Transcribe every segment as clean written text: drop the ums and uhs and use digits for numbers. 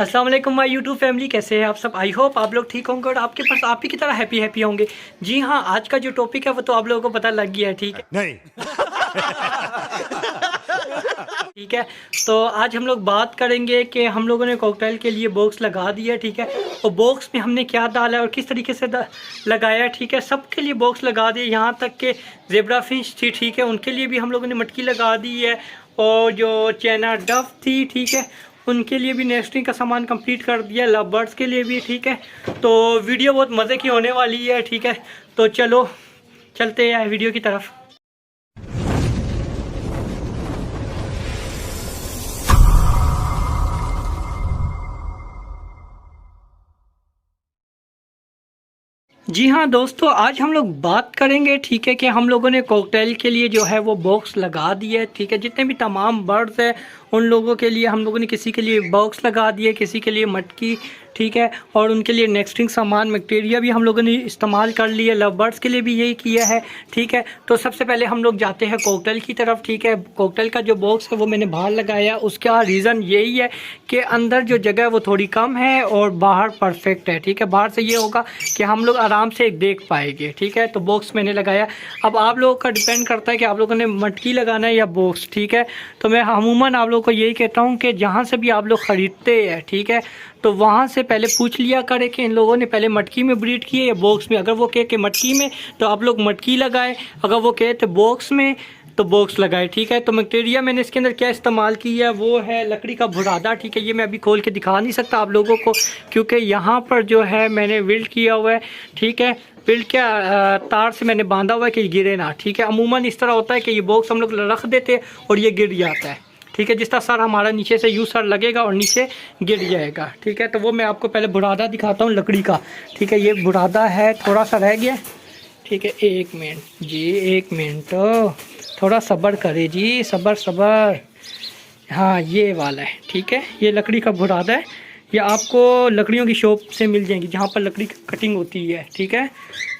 अस्सलाम वालेकुम my YouTube family, कैसे हैं आप सब। आई होप आप लोग ठीक होंगे और आपके पास आप ही की तरह हैप्पी होंगे। जी हाँ, आज का जो टॉपिक है वो तो आप लोगों को पता लग गया है, ठीक है। नहीं। ठीक है, तो आज हम लोग बात करेंगे कि हम लोगों ने कॉकटेल के लिए बॉक्स लगा दिया है, ठीक है। और बॉक्स में हमने क्या डाला है और किस तरीके से लगाया है, ठीक है। सबके लिए बॉक्स लगा दिए, यहाँ तक कि ज़ेब्रा फिश थी, ठीक है, उनके लिए भी हम लोगों ने मटकी लगा दी है। और जो चाइना डफ थी, ठीक है, उनके लिए भी नेस्टिंग का सामान कंप्लीट कर दिया। लव बर्ड्स के लिए भी, ठीक है। तो वीडियो बहुत मज़े की होने वाली है, ठीक है। तो चलो चलते हैं वीडियो की तरफ। जी हाँ दोस्तों, आज हम लोग बात करेंगे, ठीक है, कि हम लोगों ने कॉकटेल के लिए जो है वो बॉक्स लगा दिए, ठीक है। जितने भी तमाम बर्ड्स हैं उन लोगों के लिए हम लोगों ने किसी के लिए बॉक्स लगा दिए, किसी के लिए मटकी, ठीक है। और उनके लिए नेस्टिंग सामान बैक्टीरिया भी हम लोगों ने इस्तेमाल कर लिए। लव बर्ड्स के लिए भी यही किया है, ठीक है। तो सबसे पहले हम लोग जाते हैं कॉकटेल की तरफ, ठीक है। कॉकटेल का जो बॉक्स है वो मैंने बाहर लगाया। उसका रीज़न यही है कि अंदर जो जगह है वो थोड़ी कम है और बाहर परफेक्ट है, ठीक है। बाहर से ये होगा कि हम लोग आराम से देख पाएंगे, ठीक है। तो बॉक्स मैंने लगाया। अब आप लोगों का डिपेंड करता है कि आप लोगों ने मटकी लगाना है या बॉक्स, ठीक है। तो मैं अमूमन आप लोगों को यही कहता हूँ कि जहाँ से भी आप लोग ख़रीदते हैं, ठीक है, तो वहाँ से पहले पूछ लिया करें कि इन लोगों ने पहले मटकी में ब्रीड किए या बॉक्स में। अगर वो कहे कि मटकी में तो आप लोग मटकी लगाए, अगर वो कहे तो बॉक्स में तो बॉक्स लगाए, ठीक है। तो बैक्टीरिया मैंने इसके अंदर क्या इस्तेमाल किया है वो है लकड़ी का बुरादा, ठीक है। ये मैं अभी खोल के दिखा नहीं सकता आप लोगों को क्योंकि यहाँ पर जो है मैंने विल्ड किया हुआ है, ठीक है। विल्ड क्या तार से मैंने बांधा हुआ है कि गिरे ना, ठीक है। अमूमन इस तरह होता है कि ये बॉक्स हम लोग रख देते हैं और ये गिर जाता है, ठीक है। जिस तरह सर हमारा नीचे से यूँ सर लगेगा और नीचे गिर जाएगा, ठीक है। तो वो मैं आपको पहले बुरादा दिखाता हूँ लकड़ी का, ठीक है। ये बुरादा है, थोड़ा सा रह गया, ठीक है। एक मिनट जी, एक मिनट, थोड़ा सब्र करे जी, सब्र। हाँ, ये वाला है, ठीक है। ये लकड़ी का बुरादा है। ये आपको लकड़ियों की शॉप से मिल जाएंगी जहाँ पर लकड़ी की कटिंग होती है, ठीक है।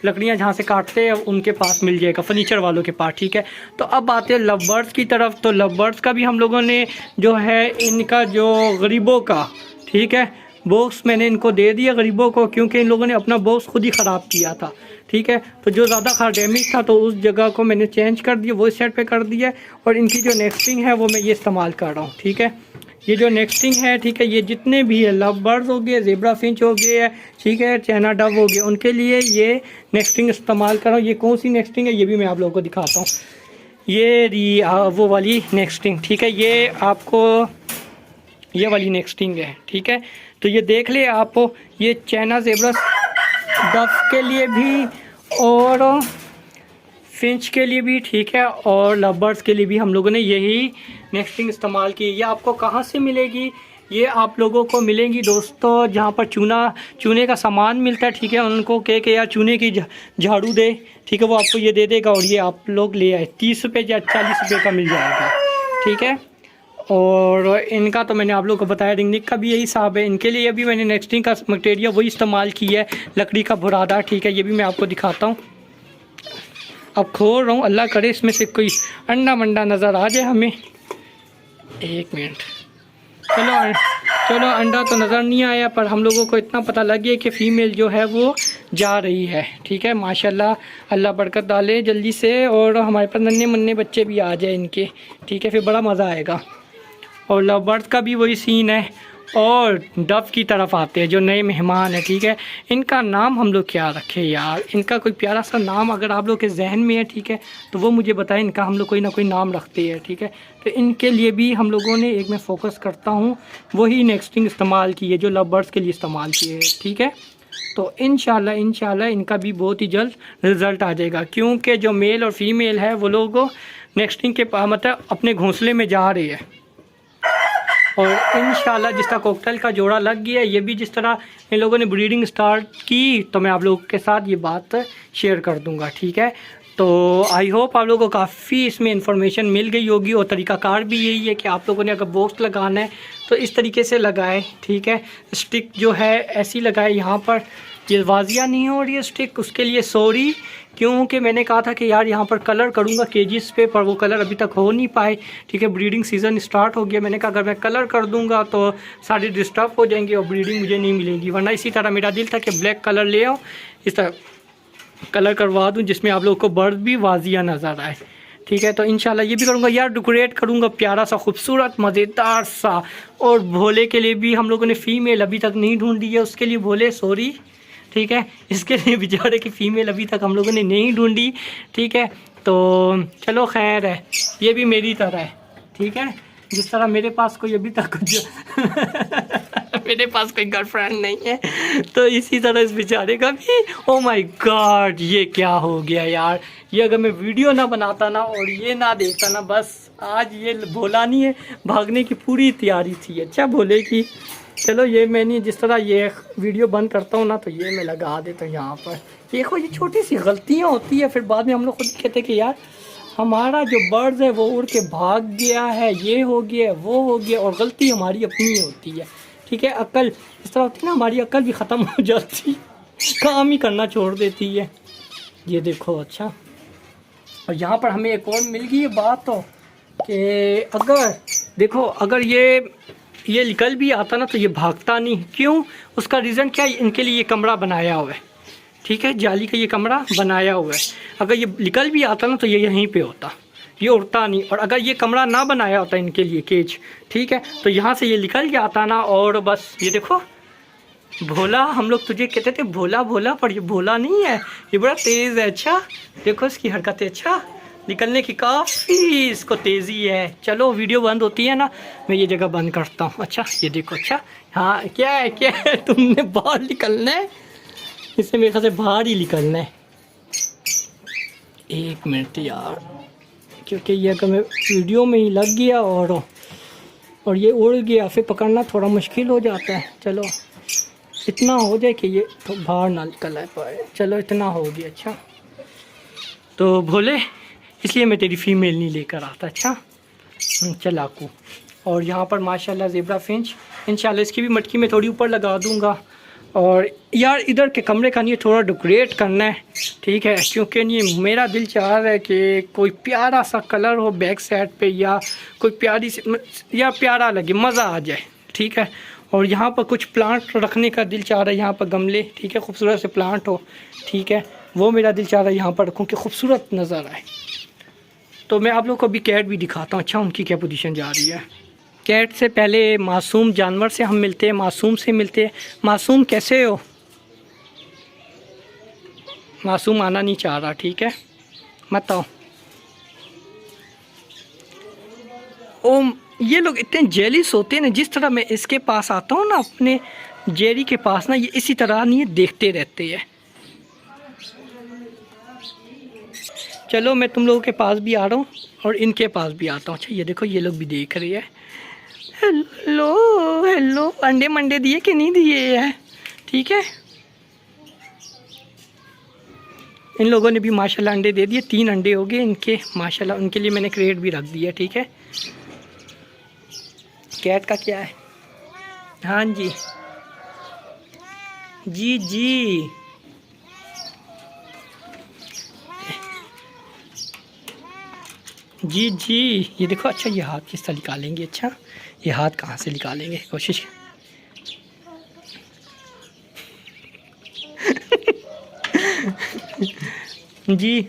लकड़ियाँ जहाँ से काटते हैं उनके पास मिल जाएगा, फर्नीचर वालों के पास, ठीक है। तो अब आते हैं लव बर्ड्स की तरफ। तो लव बर्ड्स का भी हम लोगों ने जो है इनका जो गरीबों का, ठीक है, बॉक्स मैंने इनको दे दिया गरीबों को क्योंकि इन लोगों ने अपना बॉक्स खुद ही ख़राब किया था, ठीक है। तो जो ज़्यादा डैमेज था तो उस जगह को मैंने चेंज कर दिया, वो इस साइड पे कर दिया। और इनकी जो नेस्टिंग है वो मैं ये इस्तेमाल कर रहा हूँ, ठीक है। ये जो नेस्टिंग है, ठीक है, ये जितने भी है लव बर्ड्स हो गए, ज़ेब्रा फिंच हो गए, ठीक है, चाइना डव हो गए, उनके लिए ये नेस्टिंग इस्तेमाल कर रहा हूँ। ये कौन सी नेस्टिंग है ये भी मैं आप लोगों को दिखाता हूँ। ये वो वाली नेस्टिंग, ठीक है। ये आपको ये वाली नेस्टिंग है, ठीक है। तो ये देख ले आप, ये चाइना ज़ेब्रा डफ के लिए भी और फिंच के लिए भी, ठीक है, और लव बर्ड्स के लिए भी हम लोगों ने यही नेस्टिंग इस्तेमाल की। ये आपको कहाँ से मिलेगी? ये आप लोगों को मिलेंगी दोस्तों जहाँ पर चूने का सामान मिलता है, ठीक है। उनको कह के यार चूने की झाड़ू दे, ठीक है, वो आपको ये दे देगा और ये आप लोग ले आए। 30 रुपये या 40 रुपये का मिल जाएगा, ठीक है। और इनका तो मैंने आप लोगों को बताया, रिंगनिक का भी यही हिसाब है। इनके लिए अभी मैंने नेस्टिंग का मटेरियल वही इस्तेमाल किया है, लकड़ी का बुरादा, ठीक है। ये भी मैं आपको दिखाता हूँ। अब खोल रहा हूँ, अल्लाह करे इसमें से कोई अंडा मंडा नज़र आ जाए हमें। एक मिनट, चलो अंडा तो नज़र नहीं आया पर हम लोगों को इतना पता लग गया कि फ़ीमेल जो है वो जा रही है, ठीक है। माशाल्लाह, अल्लाह बरकत डाले जल्दी से और हमारे पास नन्हे मुन्ने बच्चे भी आ जाए इनके, ठीक है, फिर बड़ा मज़ा आएगा। और लव बर्ड्स का भी वही सीन है। और डव की तरफ आते हैं जो नए मेहमान हैं, ठीक है। इनका नाम हम लोग क्या रखें यार? इनका कोई प्यारा सा नाम अगर आप लोग के जहन में है, ठीक है, तो वो मुझे बताएं। इनका हम लोग कोई ना कोई नाम रखते हैं, ठीक है। तो इनके लिए भी हम लोगों ने एक मैं फोकस करता हूँ वही नेस्टिंग इस्तेमाल की है जो लव बर्ड्स के लिए इस्तेमाल किए है, ठीक है। तो इंशाल्लाह इनका भी बहुत ही जल्द रिज़ल्ट आ जाएगा क्योंकि जो मेल और फीमेल है वो लोग नेस्टिंग के मतलब अपने घोंसले में जा रहे हैं। और इंशाल्लाह जिस तरह कॉकटेल का जोड़ा लग गया, ये भी जिस तरह इन लोगों ने ब्रीडिंग स्टार्ट की तो मैं आप लोगों के साथ ये बात शेयर कर दूंगा, ठीक है। तो आई होप आप लोगों को काफ़ी इसमें इंफॉर्मेशन मिल गई होगी। और तरीक़ाकार भी यही है कि आप लोगों ने अगर बॉक्स लगाना है तो इस तरीके से लगाए, ठीक है। स्टिक जो है ऐसी लगाए यहाँ पर, ये वाजिया नहीं हो रही है स्टिक, उसके लिए सॉरी। क्योंकि मैंने कहा था कि यार यहाँ पर कलर करूँगा केजेस पे, पर वो कलर अभी तक हो नहीं पाए। ठीक है, ब्रीडिंग सीज़न स्टार्ट हो गया। मैंने कहा अगर मैं कलर कर दूँगा तो सारी डिस्टर्ब हो जाएंगी और ब्रीडिंग मुझे नहीं मिलेगी। वरना इसी तरह मेरा दिल था कि ब्लैक कलर ले आओ, इस तरह कलर करवा दूँ जिसमें आप लोगों को बर्ड भी वाजिया नज़र आए। ठीक है, तो इंशाल्लाह ये भी करूँगा यार, डेकोरेट करूँगा प्यारा सा खूबसूरत मज़ेदार सा। और भोले के लिए भी हम लोगों ने फ़ीमेल अभी तक नहीं ढूंढी है, उसके लिए भोले सॉरी। ठीक है, इसके लिए बेचारे की फ़ीमेल अभी तक हम लोगों ने नहीं ढूंढी। ठीक है, तो चलो खैर है, ये भी मेरी तरह है। ठीक है, जिस तरह मेरे पास कोई अभी तक मेरे पास कोई गर्लफ्रेंड नहीं है, तो इसी तरह इस बेचारे का भी। ओ माय गॉड, ये क्या हो गया यार। ये अगर मैं वीडियो ना बनाता ना और ये ना देखता ना, बस आज ये भोला नहीं है, भागने की पूरी तैयारी थी। अच्छा भोले की। चलो ये मैंने जिस तरह ये वीडियो बंद करता हूँ ना, तो ये मैं लगा देता हूँ यहाँ पर। देखो ये छोटी सी गलतियाँ होती है, फिर बाद में हम लोग खुद कहते हैं कि यार हमारा जो बर्ड्स है वो उड़ के भाग गया है, ये हो गया वो हो गया, और गलती हमारी अपनी होती है। ठीक है, अक्ल इस तरह होती है ना, हमारी अक्ल भी ख़त्म हो जाती, काम ही करना छोड़ देती है। ये देखो। अच्छा, और यहाँ पर हमें एक और मिल गई बात तो कि अगर देखो अगर ये निकल भी आता ना तो ये भागता नहीं। क्यों? उसका रीज़न क्या है, इनके लिए ये कमरा बनाया हुआ है। ठीक है, जाली का ये कमरा बनाया हुआ है। अगर ये निकल भी आता ना तो ये यहीं पे होता, ये उड़ता नहीं। और अगर ये कमरा ना बनाया होता इनके लिए केज, ठीक है, तो यहाँ से ये निकल जाता ना, और बस ये देखो भोला, हम लोग तुझे कहते थे भोला भोला, पर ये भोला नहीं है, ये बड़ा तेज़ है। अच्छा देखो इसकी हरकतें, अच्छा निकलने की काफ़ी इसको तेज़ी है। चलो वीडियो बंद होती है ना, मैं ये जगह बंद करता हूँ। अच्छा ये देखो। अच्छा हाँ, क्या है तुमने बाहर निकलना है, इससे मेरे ख्याल से बाहर ही निकलना है। एक मिनट यार, क्योंकि ये अगर मैं वीडियो में ही लग गया और ये उड़ गया, फिर पकड़ना थोड़ा मुश्किल हो जाता है। चलो इतना हो जाए कि ये तो बाहर ना निकल पाए। चलो इतना हो गया। अच्छा तो भोले, इसलिए मैं तेरी फ़ीमेल नहीं लेकर आता। अच्छा चलाकू। और यहाँ पर माशाल्लाह ज़ेब्रा फिंच, इंशाल्लाह इसकी भी मटकी में थोड़ी ऊपर लगा दूँगा। और यार इधर के कमरे का नहीं थोड़ा डेकोरेट करना है। ठीक है, क्योंकि नहीं मेरा दिल चाह रहा है कि कोई प्यारा सा कलर हो बैक साइड पे, या कोई प्यारी सी, या प्यारा लगे, मज़ा आ जाए। ठीक है, और यहाँ पर कुछ प्लांट रखने का दिल चाह रहा है, यहाँ पर गमले। ठीक है, खूबसूरत से प्लांट हो। ठीक है, वो मेरा दिल चाह रहा है यहाँ पर रखूँ कि खूबसूरत नज़र आए। तो मैं आप लोग को अभी कैट भी दिखाता हूँ। अच्छा उनकी क्या पोजीशन जा रही है। कैट से पहले मासूम जानवर से हम मिलते हैं, मासूम से मिलते हैं। मासूम कैसे हो? मासूम आना नहीं चाह रहा। ठीक है, मत आओ। ओ ये लोग इतने जेलिस होते हैं ना, जिस तरह मैं इसके पास आता हूँ ना, अपने जेरी के पास ना, ये इसी तरह नहीं देखते रहते हैं। चलो मैं तुम लोगों के पास भी आ रहा हूँ और इनके पास भी आता हूँ। अच्छा ये देखो, ये लोग भी देख रही है। हेलो हेलो, अंडे मंडे दिए कि नहीं दिए है? ठीक है, इन लोगों ने भी माशाल्लाह अंडे दे दिए। 3 अंडे हो गए इनके माशाल्लाह। उनके लिए मैंने क्रेट भी रख दिया। ठीक है, कैट का क्या है? हाँ जी जी जी, जी जी। ये देखो। अच्छा ये हाथ किस तरह निकालेंगे? अच्छा ये हाथ कहाँ से निकालेंगे? कोशिश जी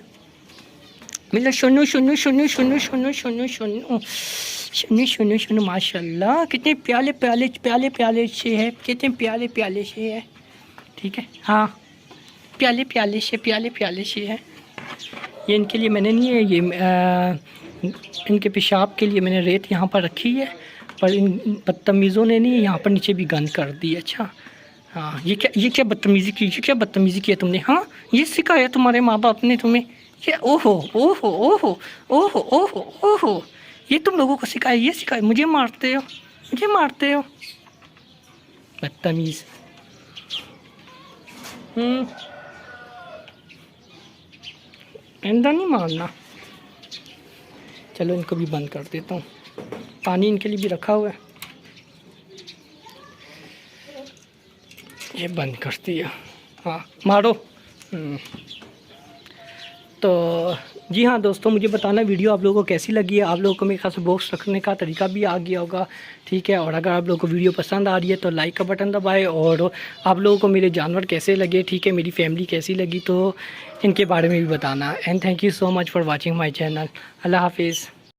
मतलब सुनो सुनो सुनो सुनो सुनो सुनो सुनो सुनो सुनो सुनो। माशाल्लाह कितने प्याले प्याले प्याले प्याले से है, कितने प्याले प्याले से है। ठीक है, हाँ प्याले प्याले से प्याले प्याले से है। ये इनके लिए मैंने नहीं है, ये इनके पेशाब के लिए मैंने रेत यहाँ पर रखी है, पर इन बदतमीज़ों ने नहीं यहाँ पर नीचे भी गंद कर दी। अच्छा हाँ, ये क्या बदतमीज़ी की, ये क्या बदतमीज़ी की है तुमने? हाँ ये सिखाया तुम्हारे माँ बाप ने तुम्हें? ये ओहो ओहो ओहो ओहो ओहो ओहो, ये तुम लोगों को सिखाया? ये सिखाया? मुझे मारते हो, मुझे मारते हो, बदतमीज़। इंदा नहीं मारना। चलो इनको भी बंद कर देता हूँ, पानी इनके लिए भी रखा हुआ है, ये बंद कर दिया। हाँ मारो। तो जी हाँ दोस्तों, मुझे बताना वीडियो आप लोगों को कैसी लगी है। आप लोगों को मेरे ख्याल से बॉक्स रखने का तरीका भी आ गया होगा, ठीक है। और अगर आप लोगों को वीडियो पसंद आ रही है तो लाइक का बटन दबाएं। और आप लोगों को मेरे जानवर कैसे लगे, ठीक है, मेरी फैमिली कैसी लगी, तो इनके बारे में भी बताना। And thank you so much for watching my channel. अल्लाह हाफिज़।